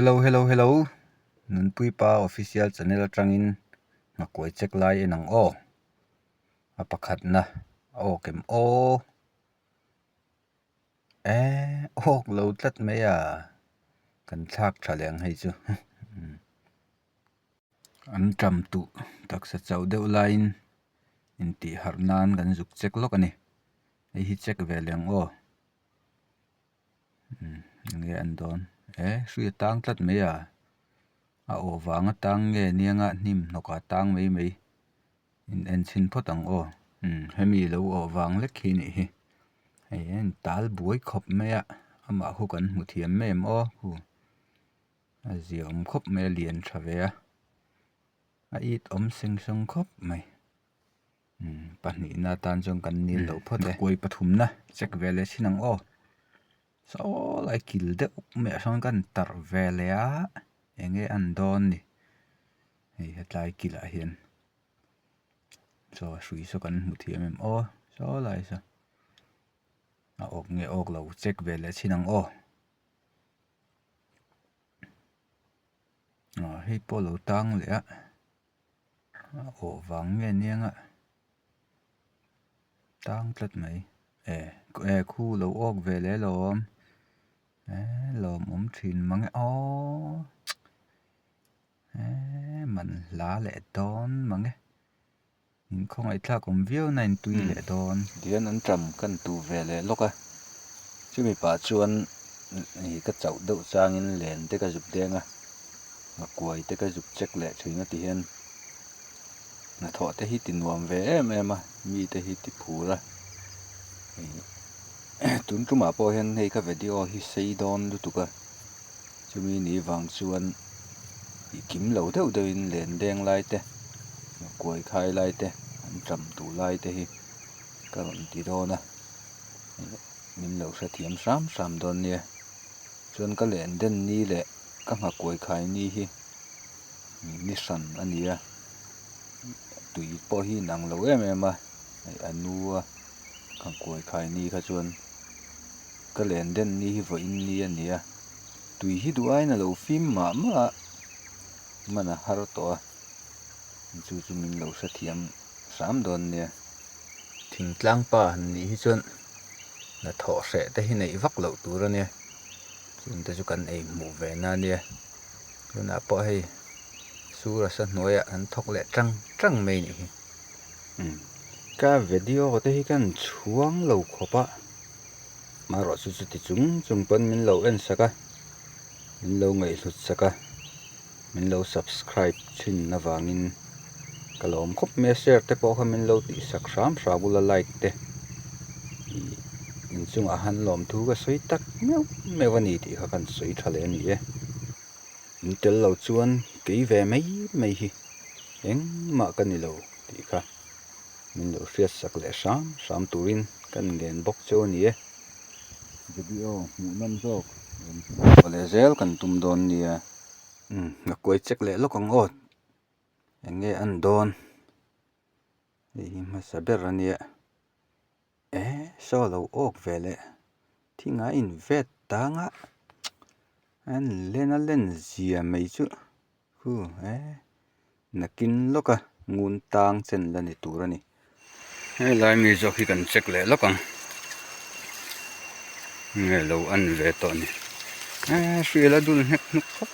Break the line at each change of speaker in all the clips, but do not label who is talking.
Hello. Nun pui pa official channel atangin nga koi check lai enang o. Apakhat na o kem o. Ok lo tlat me ya. Kan thak thaleng hei chu. An tram tu taksa chau deuh lain inti harnan kan zuk check lok ani. Ei hi check ve leng o. Nge an don. Sui tang tlat me ya. A o wanga tang nge nianga nim noka tang mei. In en chin potang o. Hemi lo o wang lek hi ni hi. En tal buai khop me ya. Ama hu kan muthiam mem o. A ziom khop me lian thave ya. A it sing song khop mai. Pani na tan jong kan nil lo pote. Koi pathum na. Check vele sinang o. So lai kil de me sang kan tar vele ya. Enge an don ni. Hei hetlai kila hian. So sui so kan muthiam mem o. So lai so. A ok nge ok lo check vele sinang o. Hei po lo tang le a. O wang nge nianga. Tang tlat mai. Khu lo ok vele lom. Lom thin mange o. Man la le don mange. In không ai thla kom viau nain tui le don. Dian an tram kan tu vele loka. Chu mi pa chuan hi ka chau deuh changin len te ka zup denga. Nga kuai te ka zup check le thinga ti hian. Na tho te hi tinuam ve em mi te hi ti phura. Tun tu ma po hian hei ka video hi sei don du tuka. Chu mi ni wang chuan i kim lo deuh in len deng lai te. Nga kuai khai lai te. An tram tu lai te hi. Ka ron ti do na. Min lo sa thiam sam don nia. Chuan ka len den ni le. Ka nga kuai khai ni hi. Nissan ania. Tui po hi nang lo em anua. Ka kuai khai ni ka chuan. Ka len den ni hi vo in ni ania. Tui hi duai na lo phim ma. Mana har toa. Chu min lo sa thiam sam don nia. Thing tlang pa ni hi chuan. Na tho se te hi nei vak lo tur ania. Chun te chu kan ei mu ve na nia. Chun a po hei. Sura sa noya an thok le trăng mei ni hi. Ka video ko te hi kan chuang lo khopa. Maro chu ti chung pon min lo en saka. Min lo ngai hlut saka. Min lo subscribe chin na wangin. Kalom khop me share te po kha min lo ti sak ram bula like te. In chung a han lom thu ka soi tak me wani ti kha kan soi thale ni e. In tel lo chuan ki ve mei hi. Eng ma kan ni lo ti kha. Min lo riat sak le sam turin kan gen bok cho ni e. Video mu nam zok. Ole zel kan tum don ni a. Nga koi check le lokong ot. Enge an don. Ei ma saber ania. So lo ok vele. Tinga in vet tanga. An len zia mei chu. Nakin loka ngun tang chen la ni turani. Hei lai mi zo hi kan check le lokang. Nge lo an ve to ni. Sui la dul nek nuk khop.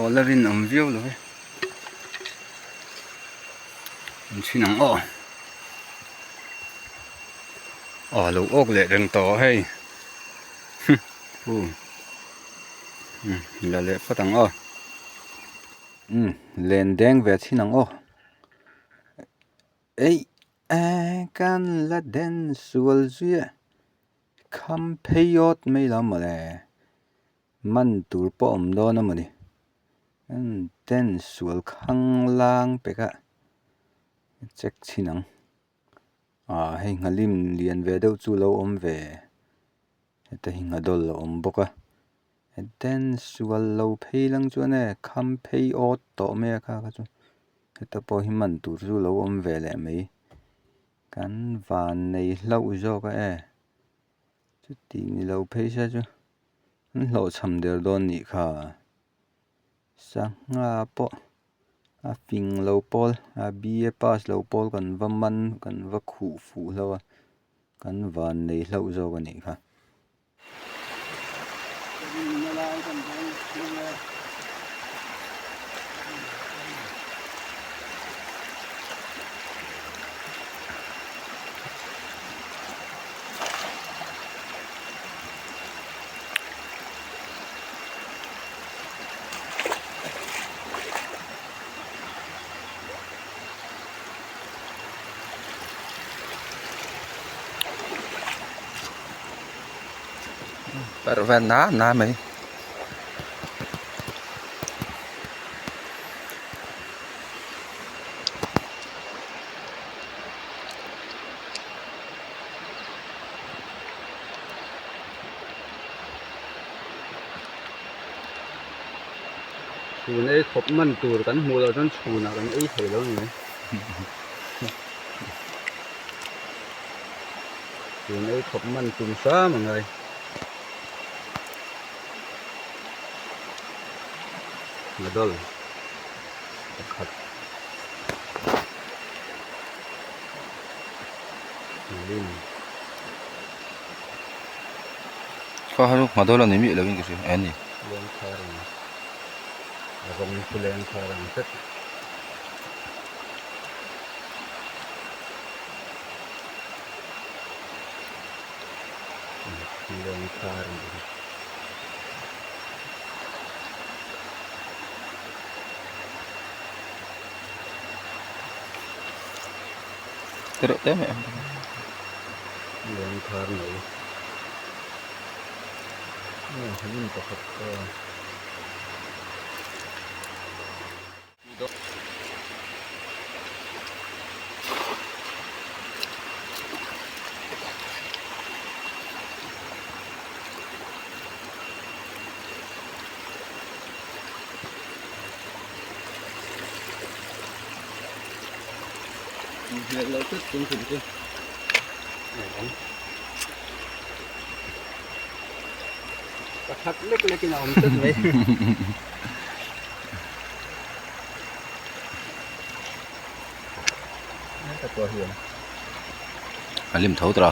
Ola rin viau lo he. Sinang o. Lo ok le reng to hei. La le patang o. Len deng ve sinang o. Kan la den sual zuya. Kam peyot mei la ma le. Man tur po do na ma ni. Den sual khang lang peka. Check sinang. Hei ngalim lian ve deuh chu lo ve. Heta hi ngadol lo boka. Den sual lo pei lang chuan kam peyot to mea ka chu. Heta po hi man tur chu lo ve le mei. Kan van nei lau zo ka chút tiền thì lâu phê sao chứ lâu chăm đều đón nhị khá sang ngà bộ phình lâu bol bia pass lâu bol còn vâm măn còn vấp khủ phụ lâu còn vần này lâu rồi còn nhị khá Pero ven na mày
chùn ấy khop man tur kan hmu lo tan chùn kan ei thei lo ni chùn ấy khop man tum sa mà ngai ngadol khat lim
có hai lúc mà tôi là người Mỹ là bên cái gì anh nhỉ
len kharang agam kulen kharang tet len kharang
Terus teh mẹ
len kharang này hình có thật Hãy subscribe cho kênh Ghiền Mì Gõ để không bỏ lỡ những video hấp dẫn
lim thấu rồi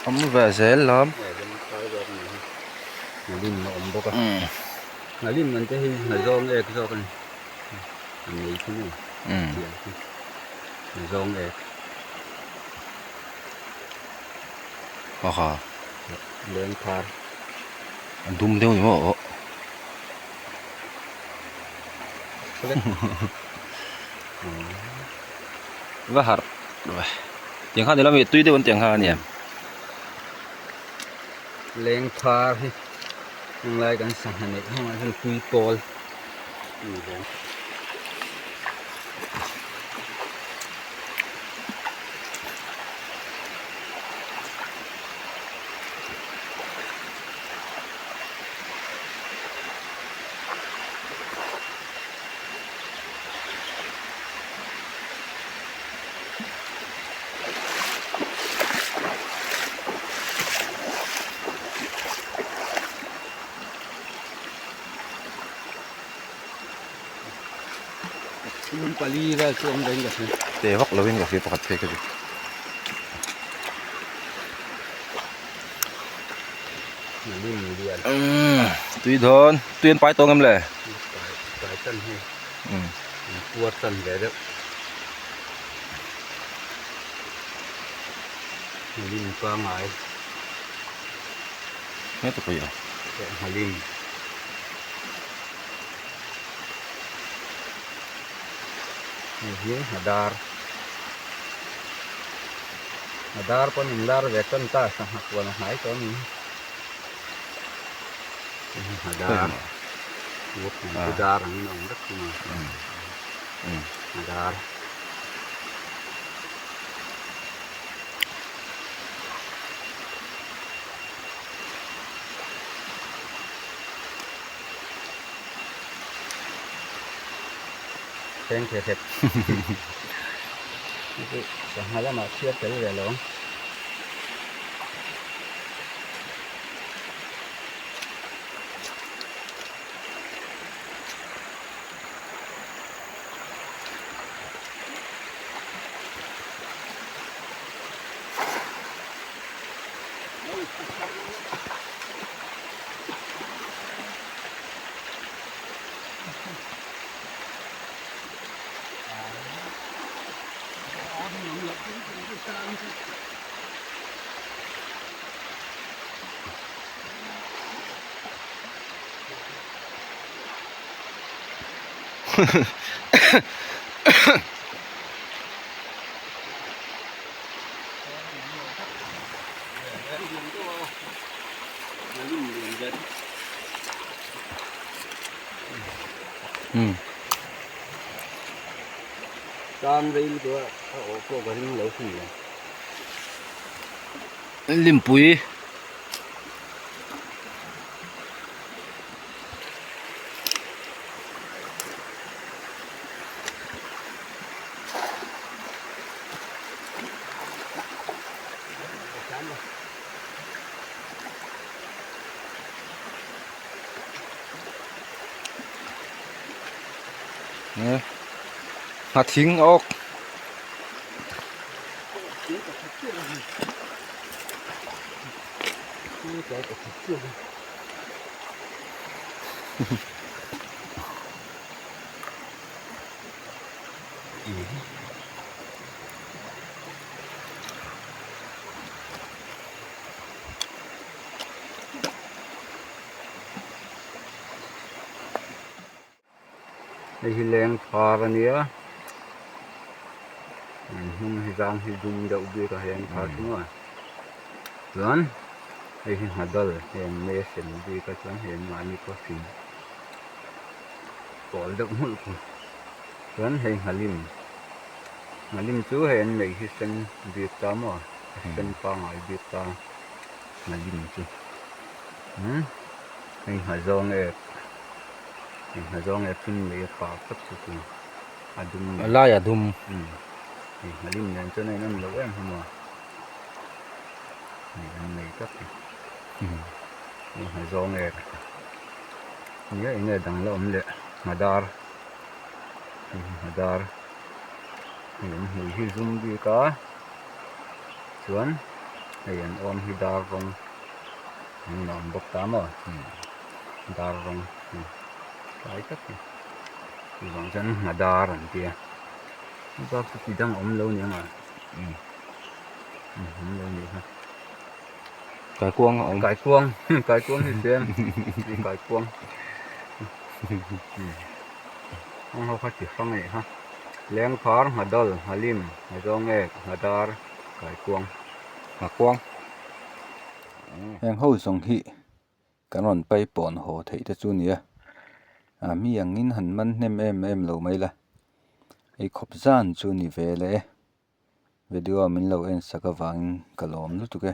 không về dễ lắm
lim nó ổn bốc à lim mình cái hình rong egg rồi cái này thế này rong egg
hả
len kar
đúng theo nhỉ và hạt tiếng hát thì là vì tuy đều tiếng hát nhỉ
len kar yang lai kan sang này không ai kui pol Yung pali ra chuông đến cái gì?
để vóc lâu bên cái gì bọc phê cái gì
Lim đi ăn.
tuy thôn tuyên phải tông em lệ
Cái chân hay. quật sân về đó Halim qua ngoài
hết rồi à
Halim ini Hadar pun indar vekan ta sangat kuat naik tu ni Hadar bukan Hadar ni orang dah cuma Hadar Thank you. Itu sangatlah maksiat kali ya long. Con điตัวโอ้พวกกันเหลวขึ้นเลย
limปุ๋ยเนี่ยมาทิ้งออก
ไอ้ที่แรงพากันเนี้ยให้จางให้ดุมเดาบีก็แรงพาทั้งหมดส่วนไอ้ที่หัดดอลแรงเมสเซนบีก็ส่วนเห็นมานี่ก็สิก่อนเด็กมุ่งส่วนให้ฮาลิมจู่เห็นไม่ฮิสันบีตามอ่ะฮิสันปังไอ้บีตาฮาลิมจู่ให้ฮาจงเอกHajong efin me pa pat tu adum
la ya dum
halim nan cho nên nó lâu em không mà này này cấp Hajong ek nhớ anh đang làm lệ Hadar hiện hi zoom đi cả chuẩn hiện om Hadar rong làm bốc tám rồi Hadar rong cái chất này thì bằng chân là đa rồi kia có cái đang ốm lâu nữa mà ốm lâu nữa ha
cái cuông
thì xem cái cuông không phát triển không này ha lén phár Hadal Halim Hajong ek Hadar cái cuông
em hậu song hi cái non bay bòn hồ thấy thế chú nhỉ mi ang in han man nem em lo mai la ei khop zan chu ni ve le video min lo en saka wang kalom lu tu ke